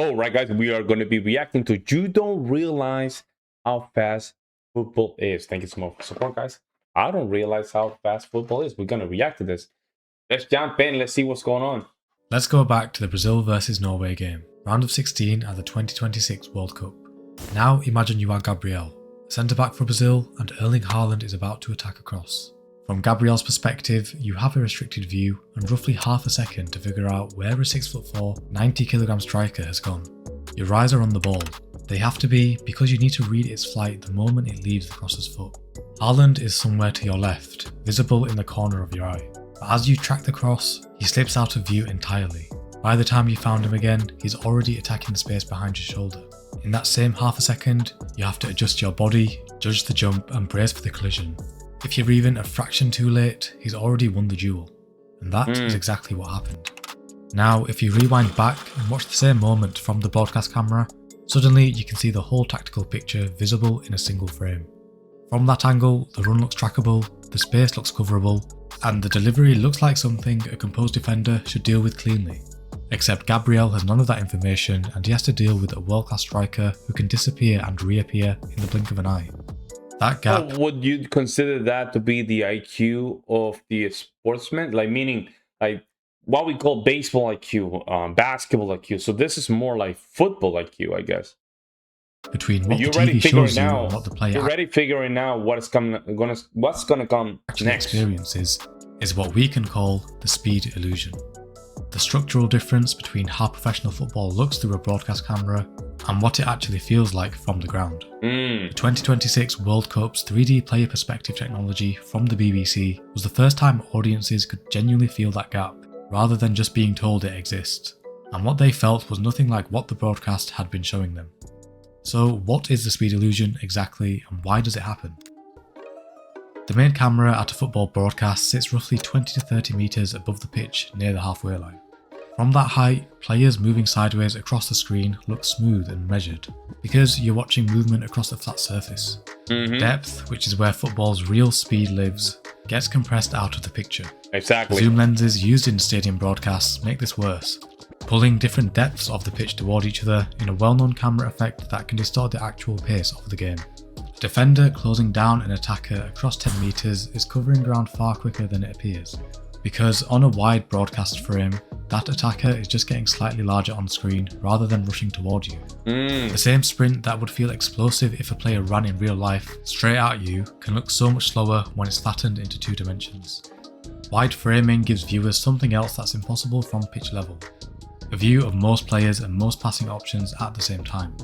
Oh, right, guys, we are going to be reacting to You Don't Realize How Fast Football Is. Thank you so much for support, guys. I don't realize how fast football is. We're going to react to this. Let's jump in. Let's see what's going on. Let's go back to the Brazil vs Norway game, round of 16 at the 2026 World Cup. Now imagine you are Gabriel, centre-back for Brazil, and Erling Haaland is about to attack across. From Gabriel's perspective, you have a restricted view and roughly half a second to figure out where a 6'4", 90kg striker has gone. Your eyes are on the ball. They have to be because you need to read its flight the moment it leaves the crosser's foot. Haaland is somewhere to your left, visible in the corner of your eye. But as you track the cross, he slips out of view entirely. By the time you found him again, he's already attacking the space behind your shoulder. In that same half a second, you have to adjust your body, judge the jump and brace for the collision. If you're even a fraction too late, he's already won the duel. And that is exactly what happened. Now, if you rewind back and watch the same moment from the broadcast camera, suddenly you can see the whole tactical picture visible in a single frame. From that angle, the run looks trackable, the space looks coverable, and the delivery looks like something a composed defender should deal with cleanly. Except Gabriel has none of that information and he has to deal with a world-class striker who can disappear and reappear in the blink of an eye. That gap... Would you consider that to be the IQ of the sportsman? Like, meaning, like, what we call baseball IQ, basketball IQ. So this is more like football IQ, I guess. Between what the TV shows you and what the player... You're already figuring out what's gonna come next. Experiences is what we can call the speed illusion. The structural difference between how professional football looks through a broadcast camera and what it actually feels like from the ground. The 2026 World Cup's 3D player perspective technology from the BBC was the first time audiences could genuinely feel that gap, rather than just being told it exists. And what they felt was nothing like what the broadcast had been showing them. So what is the speed illusion exactly and why does it happen? The main camera at a football broadcast sits roughly 20 to 30 metres above the pitch near the halfway line. From that height, players moving sideways across the screen look smooth and measured, because you're watching movement across a flat surface. Depth, which is where football's real speed lives, gets compressed out of the picture. Exactly. Zoom lenses used in stadium broadcasts make this worse, pulling different depths of the pitch toward each other in a well-known camera effect that can distort the actual pace of the game. A defender closing down an attacker across 10 metres is covering ground far quicker than it appears, because on a wide broadcast frame, that attacker is just getting slightly larger on screen rather than rushing toward you. The same sprint that would feel explosive if a player ran in real life straight at you can look so much slower when it's flattened into 2 dimensions. Wide framing gives viewers something else that's impossible from pitch level. A view of most players and most passing options at the same time.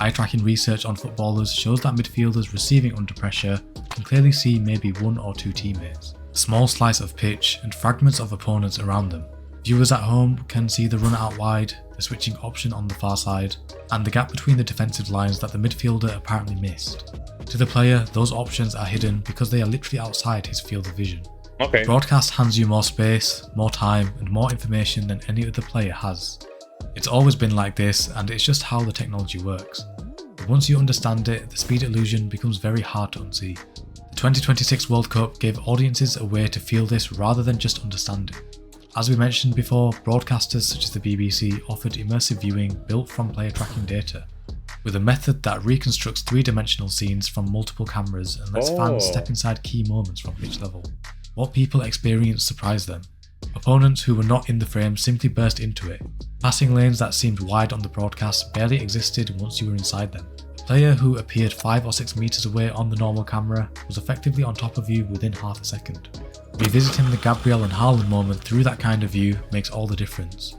Eye-tracking research on footballers shows that midfielders receiving under pressure can clearly see maybe 1 or 2 teammates, a small slice of pitch and fragments of opponents around them. Viewers at home can see the run out wide, the switching option on the far side, and the gap between the defensive lines that the midfielder apparently missed. To the player, those options are hidden because they are literally outside his field of vision. Okay. Broadcast hands you more space, more time, and more information than any other player has. It's always been like this, and it's just how the technology works. But once you understand it, the speed illusion becomes very hard to unsee. The 2026 World Cup gave audiences a way to feel this rather than just understand it. As we mentioned before, broadcasters such as the BBC offered immersive viewing built from player tracking data, with a method that reconstructs 3-dimensional scenes from multiple cameras and lets fans step inside key moments from pitch level. What people experienced surprised them. Opponents who were not in the frame simply burst into it. Passing lanes that seemed wide on the broadcast barely existed once you were inside them. A player who appeared 5 or 6 metres away on the normal camera was effectively on top of you within half a second. Revisiting the Gabriel and Haaland moment through that kind of view makes all the difference.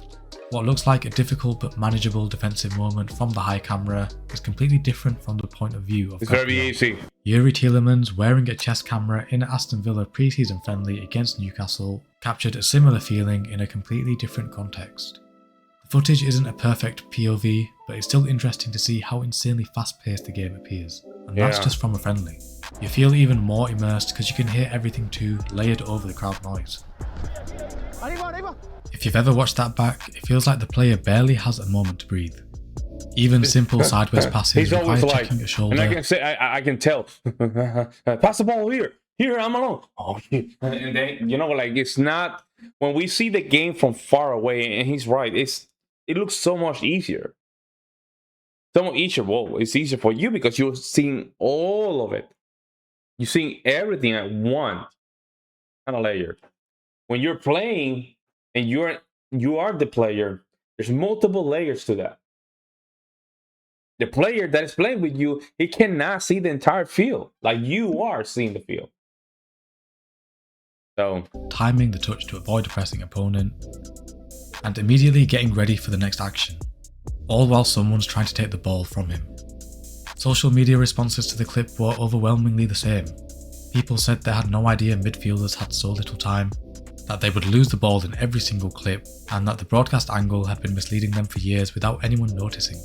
What looks like a difficult but manageable defensive moment from the high camera is completely different from the point of view of Gabriel. It's very easy. Yuri Tielemans wearing a chest camera in an Aston Villa pre-season friendly against Newcastle captured a similar feeling in a completely different context. The footage isn't a perfect POV, but it's still interesting to see how insanely fast-paced the game appears, and that's just from a friendly. You feel even more immersed because you can hear everything too, layered over the crowd noise. If you've ever watched that back, it feels like the player barely has a moment to breathe. Even simple sideways passes require checking a shoulder. And I can tell. Pass the ball here. Here, I'm alone. Oh, and then, you know, like, it's not, when we see the game from far away, and he's right, it's it looks so much easier. So much easier. Well, it's easier for you because you're seeing all of it. You're seeing everything at one kind of layer. When you're playing and you are the player, there's multiple layers to that. The player that is playing with you, he cannot see the entire field like you are seeing the field. So timing the touch to avoid a pressing opponent, and immediately getting ready for the next action, all while someone's trying to take the ball from him. Social media responses to the clip were overwhelmingly the same. People said they had no idea midfielders had so little time, that they would lose the ball in every single clip, and that the broadcast angle had been misleading them for years without anyone noticing.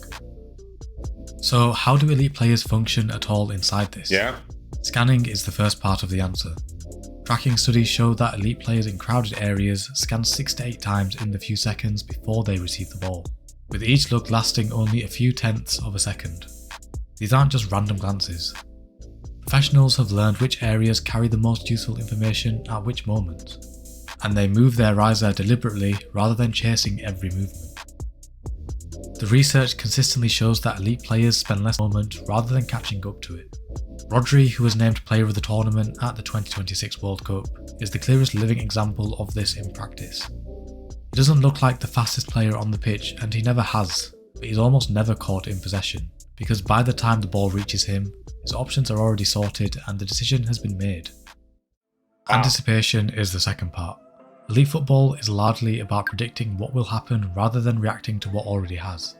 So how do elite players function at all inside this? yeah, Scanning is the first part of the answer. Tracking studies show that elite players in crowded areas scan 6 to 8 times in the few seconds before they receive the ball, with each look lasting only a few tenths of a second. These aren't just random glances. Professionals have learned which areas carry the most useful information at which moment, and they move their eyes there deliberately rather than chasing every movement. The research consistently shows that elite players spend less moment rather than catching up to it. Rodri, who was named player of the tournament at the 2026 World Cup, is the clearest living example of this in practice. He doesn't look like the fastest player on the pitch, and he never has, but he's almost never caught in possession, because by the time the ball reaches him, his options are already sorted and the decision has been made. Anticipation is the second part. Elite football is largely about predicting what will happen rather than reacting to what already has.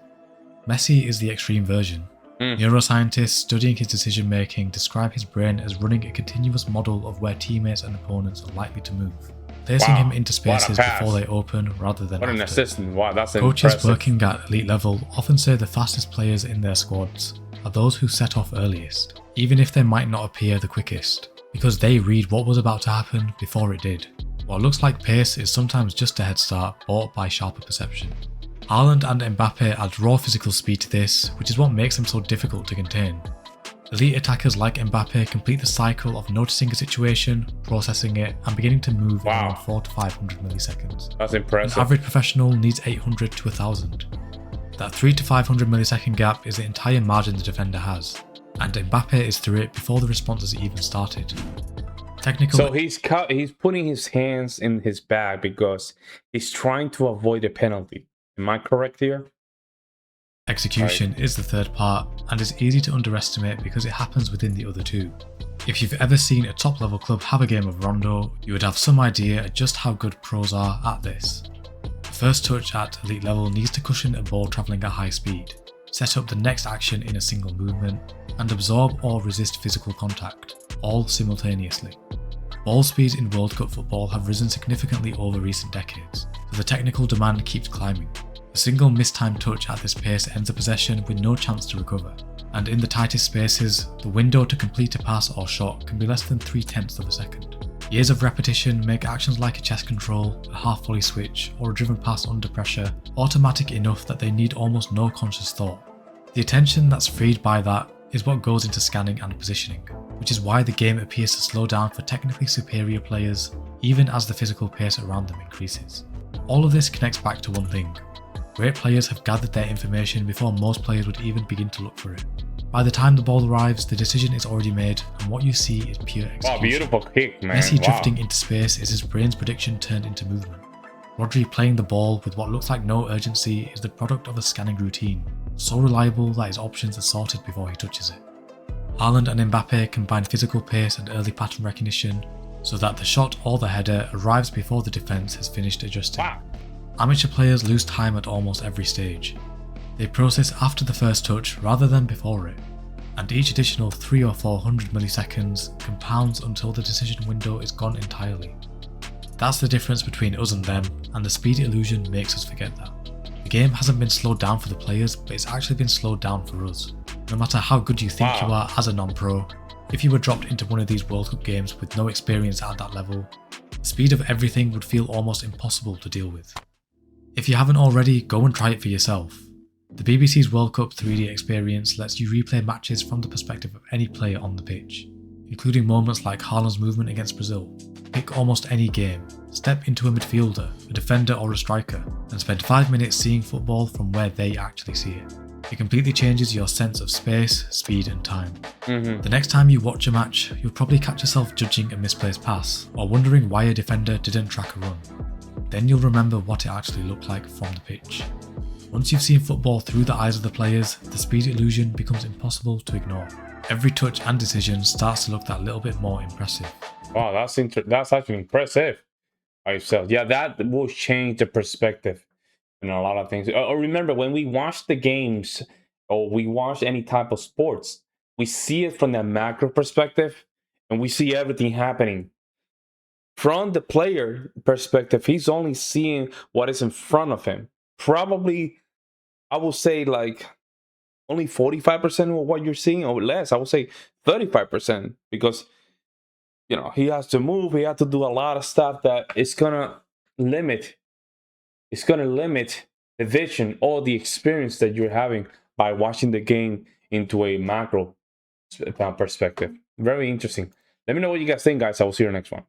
Messi is the extreme version. Neuroscientists studying his decision making describe his brain as running a continuous model of where teammates and opponents are likely to move, placing him into spaces before they open rather than what an after. assistant. Wow, that's Coaches impressive. working at elite level often say the fastest players in their squads are those who set off earliest, even if they might not appear the quickest, because they read what was about to happen before it did. What looks like pace is sometimes just a head start bought by sharper perception. Haaland and Mbappe add raw physical speed to this, which is what makes them so difficult to contain. Elite attackers like Mbappe complete the cycle of noticing a situation, processing it, and beginning to move in around 400 to 500 milliseconds. That's impressive. An average professional needs 800 to 1000. That 300 to 500 millisecond gap is the entire margin the defender has, and Mbappe is through it before the response has even started. So he's putting his hands in his bag because he's trying to avoid a penalty. Am I correct here? Execution is the third part, and is easy to underestimate because it happens within the other two. If you've ever seen a top level club have a game of rondo, you would have some idea just how good pros are at this. The first touch at elite level needs to cushion a ball travelling at high speed, set up the next action in a single movement, and absorb or resist physical contact, all simultaneously. Ball speeds in World Cup football have risen significantly over recent decades, so the technical demand keeps climbing. A single mistimed touch at this pace ends a possession with no chance to recover, and in the tightest spaces, the window to complete a pass or shot can be less than 3/10 of a second. Years of repetition make actions like a chest control, a half-volley switch, or a driven pass under pressure automatic enough that they need almost no conscious thought. The attention that's freed by that is what goes into scanning and positioning, which is why the game appears to slow down for technically superior players, even as the physical pace around them increases. All of this connects back to one thing. Great players have gathered their information before most players would even begin to look for it. By the time the ball arrives, the decision is already made, and what you see is pure execution. Wow, beautiful kick, man. Messi drifting into space is his brain's prediction turned into movement. Rodri playing the ball with what looks like no urgency is the product of a scanning routine, so reliable that his options are sorted before he touches it. Haaland and Mbappe combine physical pace and early pattern recognition so that the shot or the header arrives before the defence has finished adjusting. Wow. Amateur players lose time at almost every stage. They process after the first touch rather than before it, and each additional 300 or 400 milliseconds compounds until the decision window is gone entirely. That's the difference between us and them, and the speed illusion makes us forget that. The game hasn't been slowed down for the players, but it's actually been slowed down for us. No matter how good you think you are as a non-pro, if you were dropped into one of these World Cup games with no experience at that level, the speed of everything would feel almost impossible to deal with. If you haven't already, go and try it for yourself. The BBC's World Cup 3D experience lets you replay matches from the perspective of any player on the pitch. including moments like Haaland's movement against Brazil. Pick almost any game, step into a midfielder, a defender or a striker, and spend 5 minutes seeing football from where they actually see it. It completely changes your sense of space, speed and time. The next time you watch a match, you'll probably catch yourself judging a misplaced pass, or wondering why a defender didn't track a run. Then you'll remember what it actually looked like from the pitch. Once you've seen football through the eyes of the players, the speed illusion becomes impossible to ignore. Every touch and decision starts to look that little bit more impressive. Wow, that's actually impressive by itself. Yeah, that will change the perspective in a lot of things. Remember, when we watch the games or we watch any type of sports, we see it from the macro perspective and we see everything happening. From the player perspective, he's only seeing what is in front of him. Probably, I will say like only 45% of what you're seeing, or less. I would say 35%, because he has to move, he has to do a lot of stuff that is gonna limit the vision or the experience that you're having by watching the game into a macro perspective. Very interesting. Let me know what you guys think, guys. I will see you in the next one.